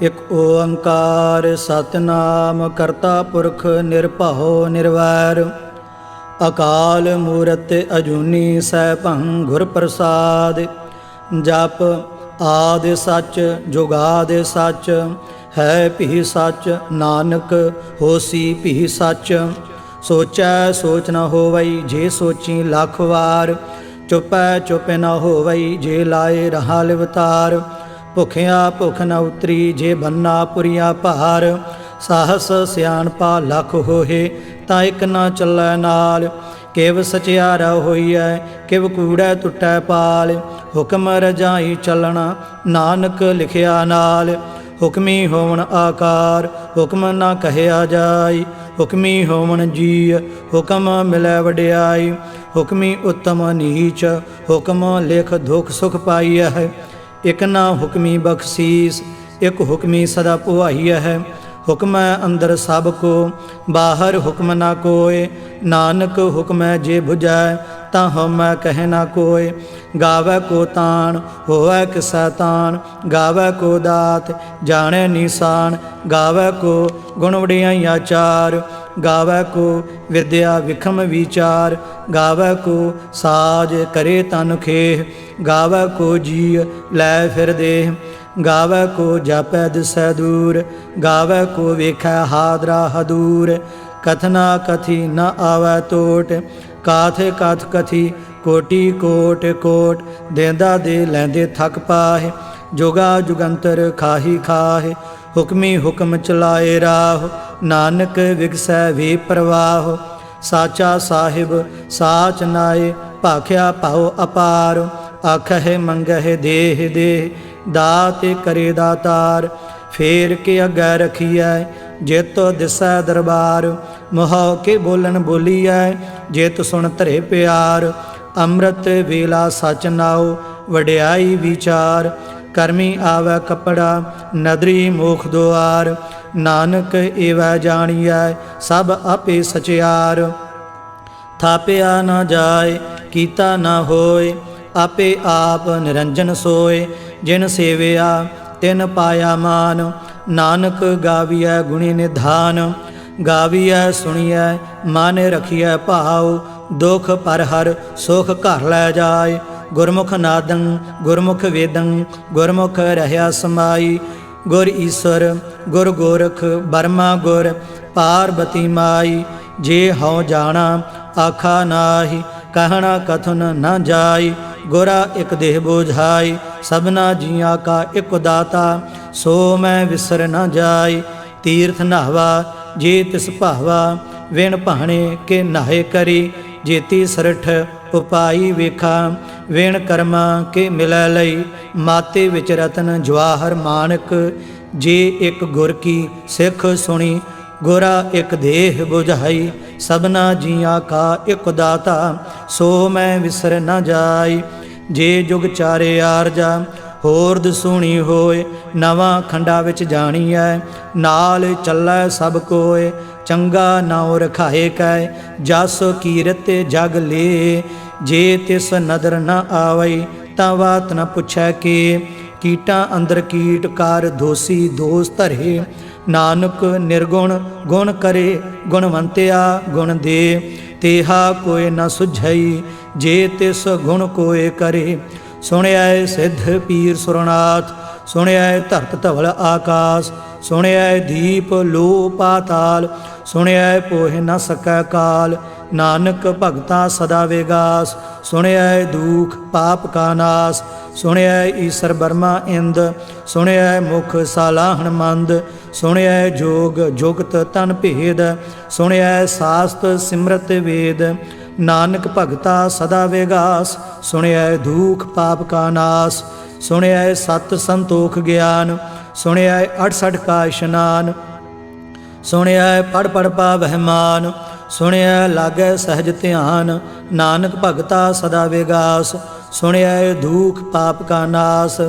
ਇਕ ਓੰਕਾਰ ਸਤਿਨਾਮ ਕਰਤਾ ਪੁਰਖ ਨਿਰਭਉ ਨਿਰਵੈਰ ਅਕਾਲ ਮੂਰਤਿ ਅਜੂਨੀ ਸੈਭੰ ਗੁਰ ਪ੍ਰਸਾਦਿ। ਜਪ ਆਦਿ ਸੱਚ ਜੁਗਾਦਿ ਸੱਚ ਹੈ ਭੀ ਸੱਚ ਨਾਨਕ ਹੋਸੀ ਭੀ ਸੱਚ। ਸੋਚੈ ਸੋਚ ਨ ਹੋਵਈ ਜੇ ਸੋਚੀ ਲੱਖ ਵਾਰ ਚੁਪੈ ਚੁਪ ਨ ਹੋਵਈ ਜੇ ਲਾਏ ਰਹਾ ਲਿਵਤਾਰ। ਭੁਖਿਆ ਭੁਖ ਨ ਉਤਰੀ ਜੇ ਬੰਨਾ ਪੁਰੀਆ ਭਾਰ ਸਾਹਸ ਸਿਆਣਪਾ ਲੱਖ ਹੋਏ ਤਾਂ ਇੱਕ ਨਾ ਚੱਲੈ ਨਾਲ। ਕਿਵ ਸਚਿਆਰਾ ਹੋਈਐ ਕਿਵ ਕੂੜੈ ਟੁੱਟੈ ਪਾਲ ਹੁਕਮ ਰਜਾਈ ਚੱਲਣਾ ਨਾਨਕ ਲਿਖਿਆ ਨਾਲ। ਹੁਕਮੀ ਹੋਵਣ ਆਕਾਰ ਹੁਕਮ ਨਾ ਕਹਿਆ ਜਾਈ ਹੁਕਮੀ ਹੋਵਣ ਜੀ ਹੁਕਮ ਮਿਲੈ ਵਡਿਆਈ। ਹੁਕਮੀ ਉਤਮ ਨੀਚ ਹੁਕਮ ਲਿਖ ਦੁਖ ਸੁਖ ਪਾਈਐ। ਇਕ ਨਾ ਹੁਕਮੀ ਬਖਸ਼ੀਸ ਇਕ ਹੁਕਮੀ ਸਦਾ ਪੁਆਈਐ। ਹੁਕਮੈ ਅੰਦਰ ਸਭ ਕੋ ਬਾਹਰ ਹੁਕਮ ਨਾ ਕੋਇ ਨਾਨਕ ਹੁਕਮੈ ਜੇ ਬੁਝੈ ਤਾਂ ਹਉਮੈ ਕਹਿ ਨਾ ਕੋਇ। ਗਾਵੈ ਕੋ ਤਾਣ ਹੋਵੈ ਕਿਸੈ ਤਾਣ ਗਾਵੈ ਕੋ ਦਾਤ ਜਾਣੈ ਨੀਸਾਨ। ਗਾਵੈ ਕੋ ਗੁਣ ਵਡਿਆਈਆਂ ਚਾਰ ਗਾਵੈ ਕੋ ਵਿਦਿਆ ਵਿਖਮ ਵਿਚਾਰ। ਗਾਵੈ ਕੋ ਸਾਜ ਕਰੇ ਤਨ ਖੇਹ ਗਾਵੈ ਕੋ ਜੀ ਲੈ ਫਿਰ ਦੇਹ। ਗਾਵੈ ਕੋ ਜਾਪੈ ਦਿਸੈ ਦੂਰ ਗਾਵੈ ਕੋ ਵੇਖੈ ਹਾਦਰਾ ਹਦੂਰ। ਕਥਨਾ ਕਥੀ ਨ ਆਵੈ ਟੋਟ ਕਾਥ ਕਥ ਕਥੀ ਕੋਟੀ ਕੋਟ ਕੋਟ। ਦੇਂਦਾ ਦੇ ਲੈਂਦੇ ਥਕ ਪਾਹੇ ਜੁਗਾ ਜੁਗੰਤਰ ਖਾਹੀ ਖਾਹੇ। ਹੁਕਮੀ ਹੁਕਮ ਚਲਾਏ ਰਾਹ ਨਾਨਕ ਵਿਗਸੈ ਵੇ ਪ੍ਰਵਾਹ। ਸਾਚਾ ਸਾਹਿਬ ਸਾਚ ਨਾਏ ਭਾਖਿਆ ਭਾਉ ਅਪਾਰ। ਆਖਹਿ ਮੰਗਹਿ ਦੇਹ ਦੇਹ ਦਾਤ ਕਰੇ ਦਾਤਾਰ। ਫੇਰ ਕੇ ਅੱਗੇ ਰਖੀਐ ਜਿਤ ਦਿਸੈ ਦਰਬਾਰ। ਮੁਹਾਉ ਕੇ ਬੋਲਣ ਬੋਲੀਐ ਜਿਤ ਸੁਣ ਧਰੇ ਪਿਆਰ। ਅੰਮ੍ਰਿਤ ਵੇਲਾ ਸਚ ਨਾਉ ਵਡਿਆਈ ਵਿਚਾਰ। ਕਰਮੀ ਆਵੈ ਕਪੜਾ ਨਦਰੀ ਮੋਖ ਦੁਆਰ। ਨਾਨਕ ਏਵੈ ਜਾਣੀਐ ਸਭ ਆਪੇ ਸਚਿਆਰ। ਥਾਪਿਆ ਨਾ ਜਾਏ ਕੀਤਾ ਨਾ ਹੋਏ ਆਪੇ ਆਪ ਨਿਰੰਜਨ ਸੋਏ। ਜਿਨ ਸੇਵਿਆ ਤਿਨ ਪਾਇਆ ਮਾਨ ਨਾਨਕ ਗਾਵੀਐ ਗੁਣੀ ਨਿਧਾਨ। ਗਾਵੀਐ ਸੁਣੀਐ ਮਨ ਰਖੀਐ ਭਾਉ ਦੁਖ ਪਰ ਹਰ ਸੁਖ ਘਰ ਲੈ ਜਾਏ। ਗੁਰਮੁਖ ਨਾਦੰ ਗੁਰਮੁਖ ਵੇਦੰ ਗੁਰਮੁਖ ਰਹਿਆ ਸਮਾਈ। ਗੁਰ ਈਸਰ ਗੁਰ ਗੋਰਖ ਬਰਮਾ ਗੁਰ ਪਾਰਬਤੀ ਮਾਈ। ਜੇ ਹਉ ਜਾਣਾ ਆਖਾ ਨਾਹੀ ਕਹਿਣਾ ਕਥਨ ਨ ਜਾਈ। ਗੁਰਾ ਇਕ ਦੇਹ ਬੋਝਾਈ ਸਭਨਾ ਜੀਆਂ ਕਾ ਇਕ ਦਾਤਾ ਸੋ ਮੈਂ ਵਿਸਰ ਨ ਜਾਈ। ਤੀਰਥ ਨਹਾਵਾ ਜੇ ਤਿਸ ਭਾਵਾ ਵਿਣ ਭਾਣੇ ਕੇ ਨਾਹੇ ਕਰੀ। ਜੇਤੀ ਸਰਠ ਉਪਾਈ ਵੇਖਾ ਵਿਣ ਕਰਮਾ ਕੇ ਮਿਲੈ ਲਈ। ਮਾਤੇ ਵਿੱਚ ਰਤਨ ਜਵਾਹਰ ਮਾਨਕ ਜੇ ਇਕ ਗੁਰ ਕੀ ਸਿੱਖ ਸੁਣੀ। ਗੁਰਾ ਇਕ ਦੇਹ ਬੁਝਾਈ ਸਭਨਾ ਜੀਆਂ ਕਾ ਇਕ ਦਾਤਾ ਸੋ ਮੈਂ ਵਿਸਰ ਨ ਜਾਈ। ਜੇ ਜੁਗ ਚਾਰੇ ਆਰਜਾ ਹੋਰ ਦਸੂਣੀ ਹੋਏ ਨਵਾਂ ਖੰਡਾ ਵਿੱਚ ਜਾਣੀਐ ਨਾਲ ਚੱਲੈ ਸਭ ਕੋਏ। ਚੰਗਾ ਨਾਉ ਰਖਾਏ ਕੈ ਜਸ ਕੀਰਤ ਜਗ ਲੇ। ਜੇ ਤਿਸ ਨਦਰ ਨ ਆਵਈ ਤਾਂ ਬਾਤ ਨ ਪੁੱਛੈ ਕੇ। ਕੀਟਾਂ ਅੰਦਰ ਕੀਟ ਕਰ ਦੋਸੀ ਦੋਸ ਧਰੇ ਨਾਨਕ ਨਿਰਗੁਣ ਗੁਣ ਕਰੇ ਗੁਣਵੰਤਿਆ ਗੁਣ ਦੇ। ਤੇਹਾ ਕੋਇ ਨ ਸੁਝਈ ਜੇ ਤਿਸ ਗੁਣ ਕੋਇ ਕਰੇ। ਸੁਣਿਐ ਸਿੱਧ ਪੀਰ ਸੁਰਨਾਥ ਸੁਣਿਐ ਧਰਤ ਧਵਲ ਆਕਾਸ। ਸੁਣਿਐ ਦੀਪ ਲੋ ਪਾਤਾਲ ਸੁਣਿਐ ਪੋਹਿ ਨ ਸਕੈ ਕਾਲ। ਨਾਨਕ ਭਗਤਾ ਸਦਾ ਵਿਗਾਸ ਸੁਣਿਐ ਦੁਖ ਪਾਪ ਕਾ ਨਾਸ। ਸੁਣਿਐ ਈਸਰ ਬਰਮਾ ਇੰਦ ਸੁਣਿਐ ਮੁਖ ਸਾਲਾਹਣ ਮੰਦ। ਸੁਣਿਐ ਜੋਗ ਜੁਗਤ ਤਨ ਭੇਦ ਸੁਣਿਐ ਸਾਸਤ ਸਿਮਰਤ ਵੇਦ। ਨਾਨਕ ਭਗਤਾ ਸਦਾ ਵਿਗਾਸ ਸੁਣਿਐ ਦੁਖ ਪਾਪ ਕਾ ਨਾਸ। ਸੁਣਿਐ ਸਤ ਸੰਤੋਖ ਗਿਆਨ ਸੁਣਿਐ 68 ਕਾ ਇਸ਼ਨਾਨ। ਸੁਣਿਐ ਪੜ ਪੜ ਪਾਵਹਿ ਮਾਨ ਸੁਣਿਐ ਲਾਗੈ ਸਹਿਜ ਧਿਆਨ। ਨਾਨਕ ਭਗਤਾ ਸਦਾ ਵਿਗਾਸ ਸੁਣਿਐ ਦੁਖ ਪਾਪ ਕਾ ਨਾਸ।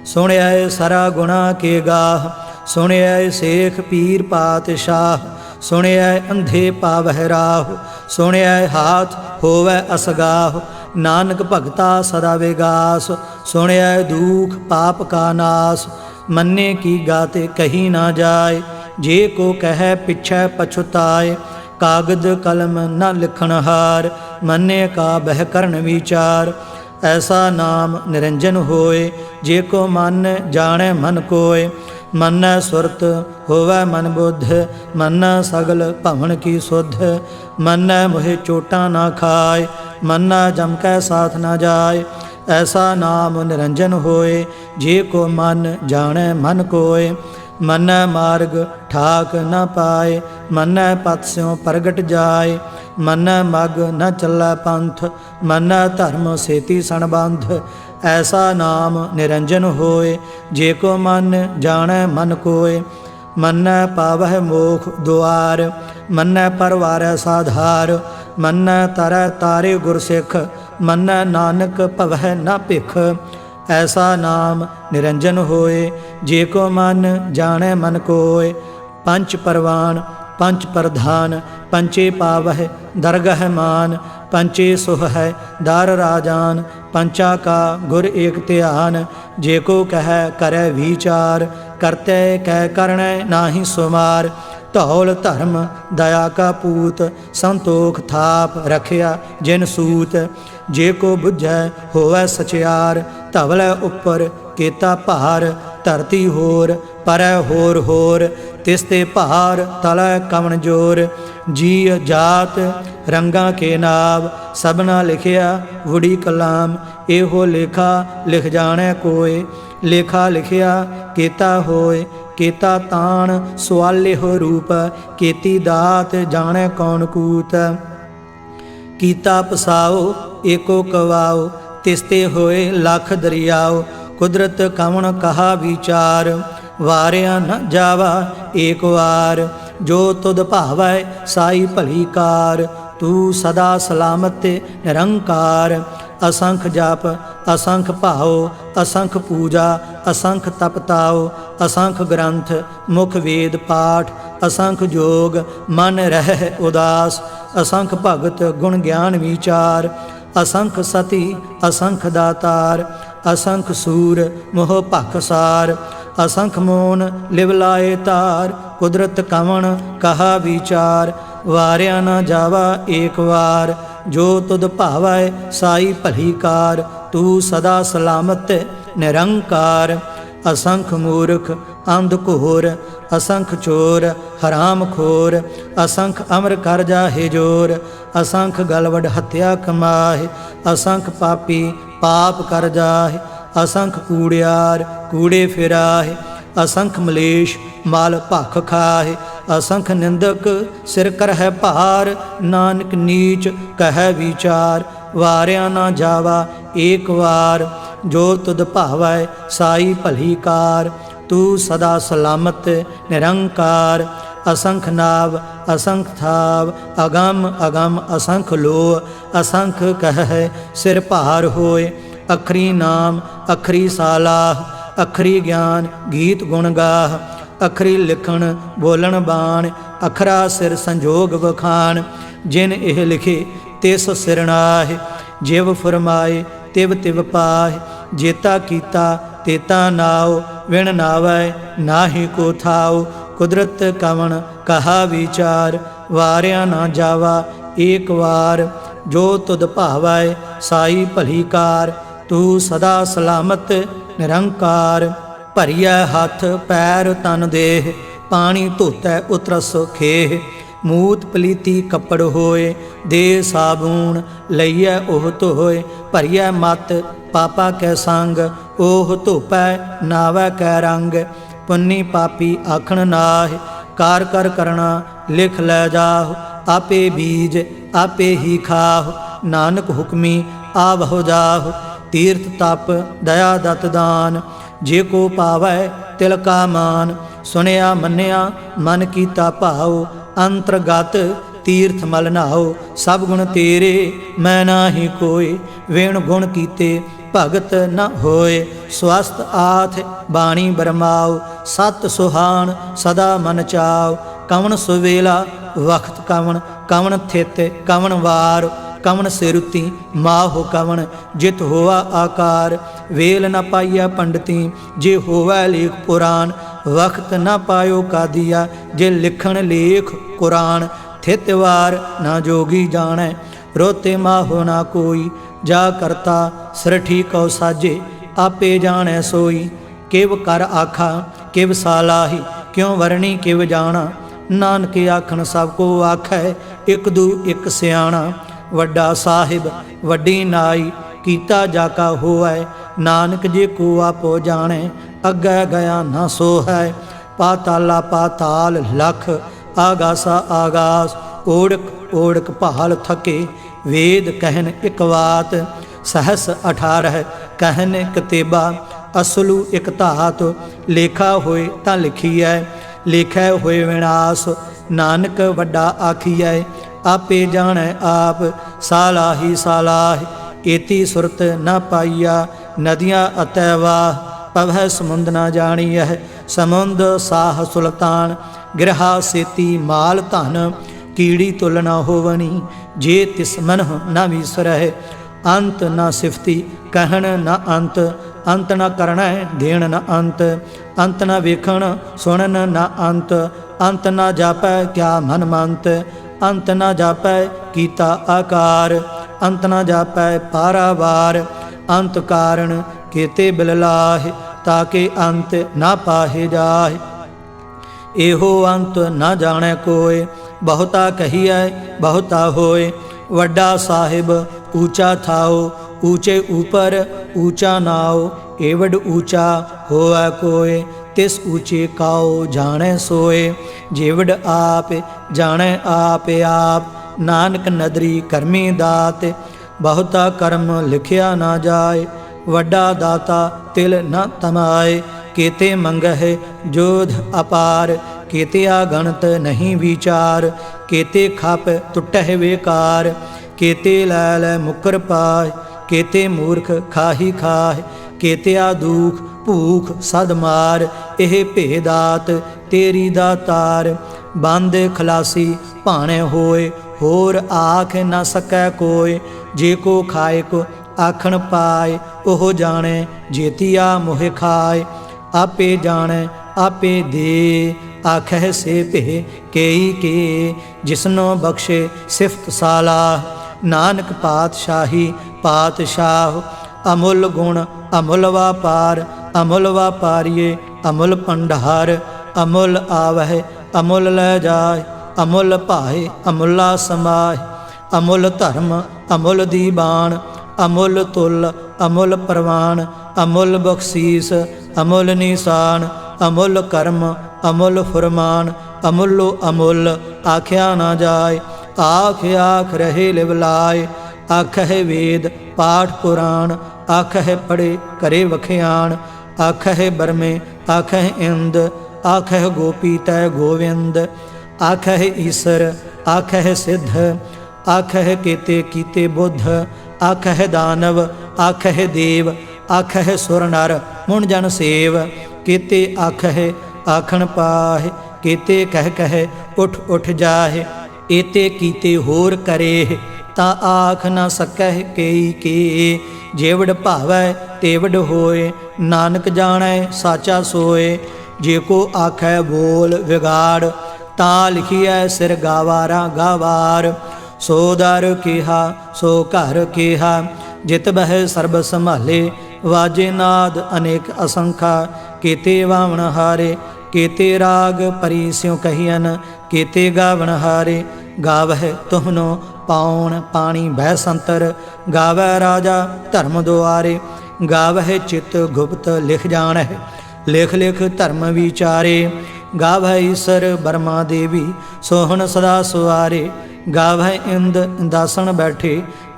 ਸੁਣਿਐ ਸਰਾ ਗੁਣਾ ਕੇ ਗਾਹ ਸੁਣਿਐ ਸੇਖ ਪੀਰ ਪਾਤਸ਼ਾਹ। ਸੁਣਿਐ ਅੰਧੇ ਪਾਵਹਿ ਰਾਹ ਸੁਣਿਐ ਹਾਥ ਹੋਵੈ ਅਸਗਾਹ। ਨਾਨਕ ਭਗਤਾ ਸਦਾ ਵਿਗਾਸ ਸੁਣਿਐ ਦੁਖ ਪਾਪ ਕਾ ਨਾਸ। मन्ने की गाते कही ना जाए, जे को कह पिछै पछुताए। कागद कलम न लिखनहार, मन्ने का बह करन विचार। ऐसा नाम निरंजन होए, जे को मन जाने मन कोय। मन सुरत होवै मन बुद्ध, मन सगल भवन की सुध। मन मोहे चोटा ना खाए, मन जम कै साथ न जाए। ऐसा नाम निरंजन होए, जे को मन जाने मन कोय। मन मार्ग ठाक न पाए, मन पथ स्यों प्रगट जाए। मन मग न चलै पंथ, मन धर्म सेती सणबंध। ऐसा नाम निरंजन होए, जे को मन जाने मन कोय। मन पावह मोख द्वार, मन परवारै साधार। मन तरੈ तारे गुरसिख, मन नानक भवह न भिख। ऐसा नाम निरंजन होए, जे को मन जाने मन कोय। पंच परवान पंच प्रधान, पंचे पावह दरगह मान। पंचे सुह है दार राजान, पंचा का गुर एक ध्यान। जे को कह करे विचार, करते कह करने नाहि सुमार। धौल धर्म दया का पूत, संतोख थाप रखिया जिन सूत। जे को बुझै होवै सचियार, धवलै उपर केता भार। धरती होर परै होर होर, तिसते भार तलै कवन जोर। जी जात रंगा के नाव, सबना लिखिया वुड़ी कलाम। एहो लेखा लिख जाने कोय, लेखा लिखिया केता होय। केता ताण सुआले हो रूप, केती दात जाने कौन कूत। कीता पसाओ एको कवाओ, तिसते होए लख दरियाओ। कुदरत कवन कहा विचार, वारिया न जावा एक वार। जो तुद भावै साई भली कार, तू सदा सलामत निरंकार। असंख जप असंख भाओ, असंख पूजा असंख तपताओ। असंख ग्रंथ मुख वेद पाठ, असंख जोग मन रह उदास। असंख भगत गुण ज्ञान विचार, असंख सती असंख दातार। असंख सूर मोह भखसार, असंख मोन लिवलाए तार। कुदरत कवन कहा विचार, वारिया न जावा एक वार। जो तुद भावै साई भली कार, तू सदा सलामत निरंकार। असंख मूर्ख अंध घोर, असंख चोर हराम खोर। असंख अमर कर जाहे जोर, असंख गलवड हत्या कमाहे। असंख पापी पाप कर जाहे, असंख कूड़ियार कूड़े फिराहे। असंख मलेश माल भख खाहे, असंख निंदक सिर करह भार। नानक नीच कह विचार, वारिया ना जावा एक वार। जो तुद भावै साई भली कार, तू सदा सलामत निरंकार। असंख नाव असंख थाव, अगम अगम असंख लो। असंख कह सिर भार होए, अखरी नाम अखरी सालाह। अखरी ज्ञान गीत गुण गाह, अखरी लिखण बोलन बाण। अखरा सिर संजोग वखान, जिन एह लिखे तिस सिर नाहि। जिव फरमाए तिव तिव पाहि, जेता कीता तेता नाओ। विण नावै नाहि को थाओ, कुदरत कवन कहा विचार। वारिया ना जावा एक वार, जो तुद भावै साई भली कार। तू सदा सलामत निरंकार। भरिया हथ पैर तन देह, पानी धोतै उतरस खेह। मूत पलीती कपड़ होए, दे साबून लईयै ओह धोए। भरिया मत पापा कै संग, ओह धोपै नावै कै रंग। पुन्नी पापी आखण नाहि, कार कर करना लिख लै जाहु। आपे बीज आपे ही खाहु, नानक हुक्मी आवहो जाहु। तीर्थ तप दया दत दान, जे को पावै तिल का मान। सुनिया मन्निया मन कीता भाओ, अंतरगत तीर्थ मल नहाओ। सब गुण तेरे मैं नाहि कोय, वेण गुण कीते भगत न होए। स्वस्थ आथ बाणी बरमाओ, सत सुहान सदा मन चाओ। कवन सुवेला वक्त कवन, कवन थित कवन वार। कवन सिरुति माहो कवन जित होवा आकार। वेल न पाइया पंडिती जे होवै लेख पुराण। वक्त न पायो कादिया जे लिखण लेख कुरान। थितवार न जोगी जानै रोते माहो ना कोई। जा करता सृठी कौ साजे आपे जानै सोई। किव कर आखा किव सालाही क्यों वरणी किव जाना। नानक आखन सब को आखै एक दू एक सियाणा। वड्डा साहिब वड्डी नाई कीता जाका होवै। नानक जे को आपो जाने अग्गै गया ना सो है। पाताला पाताल लख आगासा आगास। ओढ़क ओढ़क पहाल थके वेद कहन एक बात। सहस 18 कहन कतेबा असलू एक धात। लेखा होए तां लिखीਐ लेखै होए विनाश। नानक वड्डा आखीਐ आपे जानै आप। सालाही सालाह एती सुरत न पाइया। नदियाँ अतै वाह पवै समुंद न जाणीਐ। समुंद साह सुल्तान गिरहा सेती माल धन। कीड़ी तुल न होवनी जे तिस मनह न विसरह। अंत न सिफती कहन न अंत। अंत न करना देण न अंत। अंत न वेखण सुनन न अंत। अंत न जापै क्या मन मंत। अंत न जापै कीता आकार। अंत न जापै पारावार। अंत कारण केते बिललाह ताके अंत न पाहे जाहे। एहो अंत न जाने कोय बहुता कहिए बहुता होए। वड्डा साहिब ऊंचा थाओ ऊंचे ऊपर ऊंचा नाओ। एवड ऊंचा होवै कोय तिस ऊंचे काओ जाने सोए। जेवड आप जाने आप आप नानक नदरी करमी दात। बहुता कर्म लिखिया ना जाए वड्डा दाता तिल न तमाए। केते मंगह जोध अपार केतिया गणत नहीं विचार। केते खप टुटह बेकार केते लैल मुकर पाए। केते मूर्ख खाही खाह केतिया दुख भूख सद मार। एह भेदात तेरी दातार। बंद खलासी भाणे होए होर आख न सकै कोय। जे को खाए को आखण पाए ओह जाने जेतिया मोह खाए। आपे जाने आपे दे आखै से भे केई के। जिसनो बख्शे सिफत सालाह नानक पातशाही पातशाह। अमुल गुण अमुल वापार अमुल वापारिये अमुल भंडार। अमुल आवह अमुल लै जाए अमुल भाए अमुला समाह। अमुल धर्म अमुल दीवान अमुल तुल अमुल प्रवान। अमुल बख्शीस अमुल निशान अमुल कर्म अमुल फुरमान। अमुलो अमुल आख्या ना जाए आख आख रहे लिवलाए। आखह वेद पाठ पुराण आखह पढ़े करे वखियान। आखह बरमे आखह इंद आखह गोपी तय गोविंद। आखह ईसर आखह सिद्ध आखह केते कीते बुद्ध। आखह दानव आखह देव आखह सुर नर मुन जन सेव। केते आखह आखण पाह केते कह उठ उठ जाहे। एते कीते होर करे ता आख न सकह केई के। जेवड भावै तेवड होए नानक जानै साचा सोए। जे को आखै बोल विगाड़ ता लिखिए सिर गावारा गावार। सो दर केहा सो घर केहा जित बह सर्ब संभाले। वाजे नाद अनेक असंखा केते वावण हारे। केते राग परी स्यों कहियन केते गावण हारे। गावह तुहनो पाउन पानी बह संतर। गावै राजा धर्म दुआरे। गावह चित गुप्त लिख जानह लिख लिख धर्म विचारे। गावह ईसर बर्मा देवी सोहन सदा सुआरे। गावह इंद दासन बैठे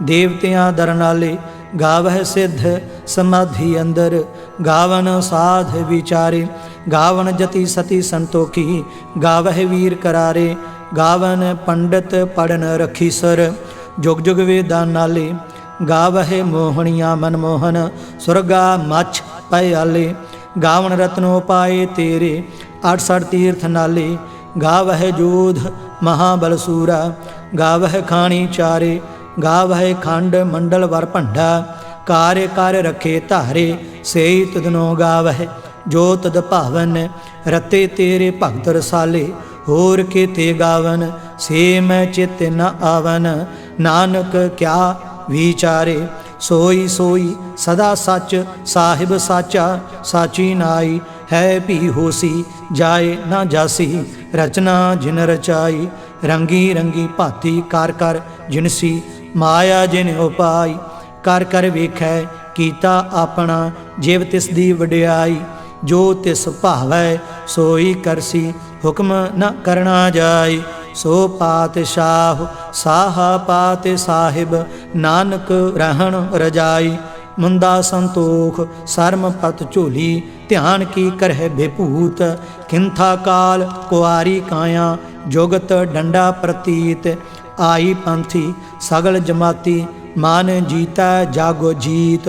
देवतियां दरनाले। गावह सिद्ध समाधि अंदर गावन साध विचारे। गावन जति सती संतोखी गावह वीर करारे। गावन पंडित पढ़न रखी सर जुग जुग वेदा नाले। गावह मोहनिया मनमोहन सुरगा मछ पयाले। गावन रत्नो पाए तेरे 68 तीर्थ नाले। गावह जोध महाबलसूरा गावह खानी चारे। गावै खंड मंडल वर भंडा, कार्य कर रखे धारे, सेई तुदनो गावै। जो तद भावन रते तेरे भगत रसाले, होर के ते गावन से मैं चित न आवन। नानक क्या विचारे सोई सोई सदा सच, साहिब साचा साची नाई। है भी होसी जाए ना जासी, रचना जिन रचाई। रंगी रंगी भाती कर कर जिनसी, माया जिन उपाई। कर कर वेखै कीता अपना, जिव तिस दी वडियाई। जो तिस भावै सोई करसी, हुक्म न करना जाई। सो पातशाह साहा पात साहिब, नानक रहन रजाई। मुंदा संतोख सरम पत झोली, ध्यान की करह बेभूत। किंथा काल कुआरी काया, जुगत डंडा प्रतीत। आई पंथी सगल जमाती, मान जीता जागो जीत।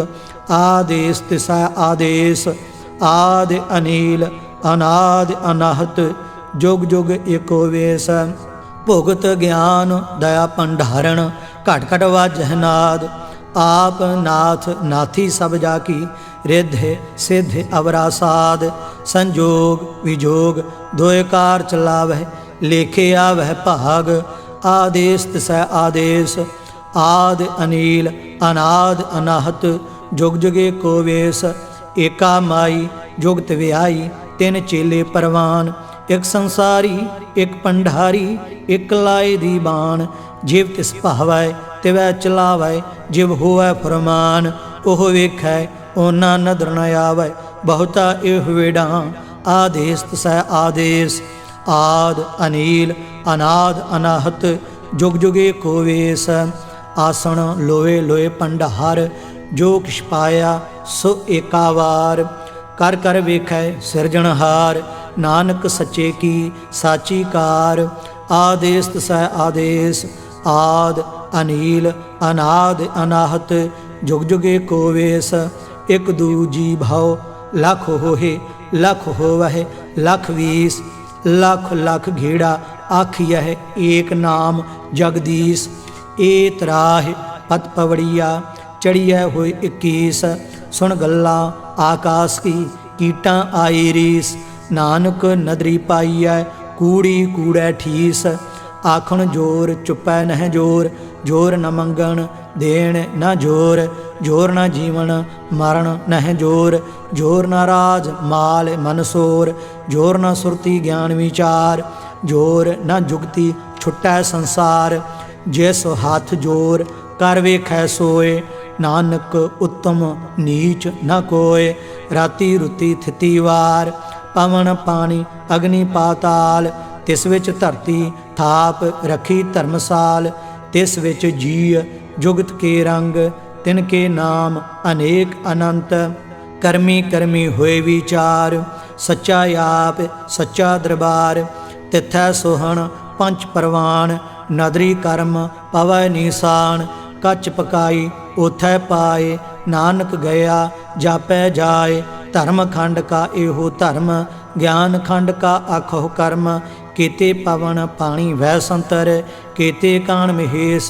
आदेश तिसै आदेश, आदि अनील अनाद अनाहत। जुग जुग एको वेश, भुगत ज्ञान दया भंडारण। घट घट वाजह नाद, आप नाथ नाथी सब जाकी। रिद्धि सिद्धि अवरा साध, संजोग विजोग दोय कार चलावह। लेखे आवह भाग, आदेश तिसै आदेश। आद अनील अनाद अनाहत, जुग जुगे को वेश। एका माई जुगत व्याई, तिन चेले परवान। एक संसारी एक भंडारी, एक लाए दी बाण। जिव तिस भावै तिवै चलावै, जिव होवै फरमान। ओह वेखै ओना नदर न आवै, बहुता एह वेड़ा। आदेश तिसै आदेश, आद अनील अनाद अनाहत। जुग जुगे को वेश, आसन लोए लोए भंडार। जो किछ पाया सो एका वार, कर कर वेखै सिरजनहार। नानक सच्चे की साची कार, आदेश तिसै आदेश। आद अनील अनाद अनाहत, जुग जुगे को वेश। एक दूजी भाव लख होहे, लख होवह लख वीस। लख लख घेड़ा आखियह, एक नाम जगदीश। ए तराह पत पवड़िया, चढ़िया होए 21। सुन गल्ला आकाश की, कीटा आई रीस। नानक नदरी पाईऐ, कूड़ी कूड़ै ठीस। आखण जोर चुपै नह जोर, जोर न मंगण देण न जोर। जोर न जीवन मरण नह जोर, जोर न राज माल मनसोर। जोर न सुरती ज्ञान विचार, जोर न जुगती छुटै संसार। जिस हाथ जोर कर वेखै सोए, नानक उत्तम नीच न कोय। राती रुती थिती वार, पवन पानी अग्नि पाताल। तिस विच धरती थाप रखी धर्मसाल। तिस विच जीय जुगत के रंग, तिनके नाम अनेक अनंत। करमी करमी होए विचार, सच्चा आप सच्चा दरबार। तिथै सोहन पंच परवान, नदरी कर्म पवै निशान। कच पकाई ओथै पाए, नानक गया जापै जाए। धर्म खंड का एहो धर्म, ज्ञान खंड का आखो कर्म। केते पवन पानी वह संतर, केते कान महेश।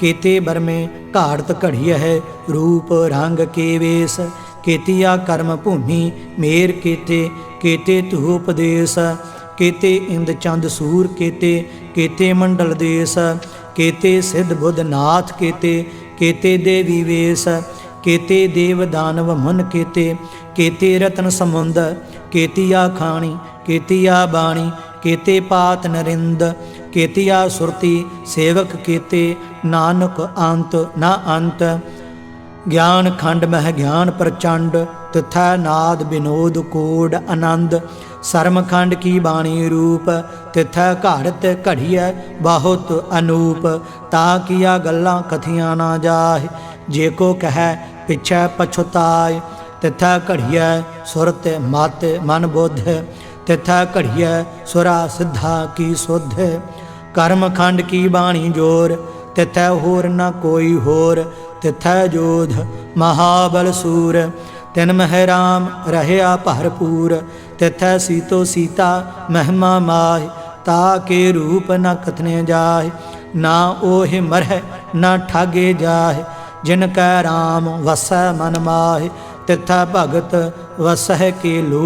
केते बरमे घाड़त घड़िय है, रूप रंग के वेश। केतिया कर्म भूमि मेर केते, केते तुहोपदेश। केते इंद चंद सूर केते, केते मंडल देश। केते सिद्ध बुद्ध नाथ केते, केते देवी वेश। केते देव दानव मन केते, केते रतन समुंद। केतिया खाणी केतिया बाणी, केते पात नरिंद। केतिया सुरती सेवक केते, नानक अंत न अंत। ज्ञान खंड मह ज्ञान प्रचंड, तिथै नाद विनोद कोड आनंद। सरम खंड की बाणी रूप, तिथै घाड़त घड़िय बहुत अनूप। ता किया गल्लां कथियां ना जाहि, जे को कह पिछै पछुताय। तिथै घड़िय सुरत मत मन बुद्ध, तिथै घड़िय सुरा सिद्धा की सुध। कर्म खंड की बाणी जोर, तिथै होर न कोई होर। तिथै जोध महाबल सूर, तिन मह राम रहया भरपूर। तिथै सीतो सीता महिमा माहि, ताके रूप न कथने जाहि। ना ओहि मरह ना ठागे जाहे, जिन कै राम वसै मन माहे। तिथै भगत वसह के लो,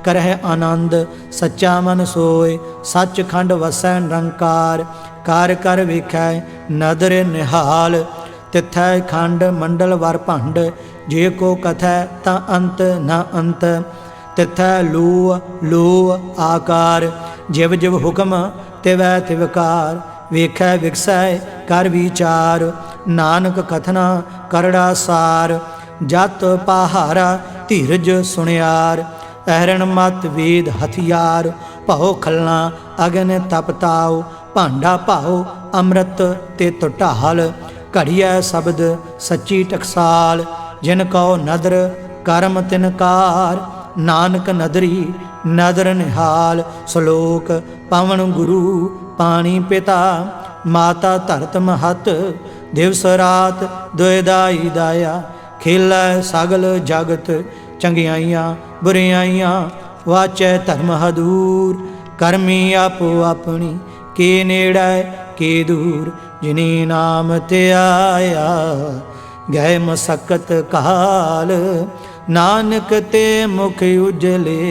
करह आनंद सच्चा मन सोए। सचखंड वसै निरंकार, कार कर वेखै नदर निहाल। तिथै खंड मंडल वर भंड, जे को कथै ता अंत न अंत। तिथै लो लो आकार, जिव जिव हुक्म तिवै तिवकार। वेखै विकसै कर विचार, नानक कथना करड़ा सार। जत पहारा धीरज सुनियार, अहरण मत वेद हथियार। भाओ खलना अगन तपताओ, भांडा भाओ अमृत तित ढाल। घड़िया शब्द सच्ची टकसाल, जिन कौ नदर करम तिनकार। नानक नदरी नदर निहाल। श्लोक पवन गुरु पानी पिता, माता धरत महत। दिवस रात दुयदाई दाया, खेलै सगल जगत। चंगियाइयाँ बुरियाइयाँ वाचै धर्म हदूर। करमी आपो अपनी के नेड़ै के दूर। जिनी नाम ते आया गए मसकत काल। नानक ते मुख उजले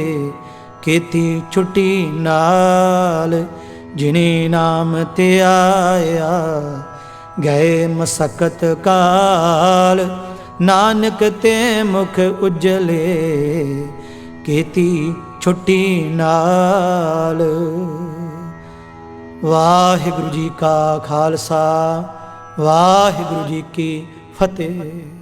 खेती छुट्टी नाल। जिनी नाम ते आया गए मसकत काल। नानक ते मुख उजले खेती छुट्टी नाल। वाहिगुरु जी का खालसा, वाहिगुरु जी की फतेह।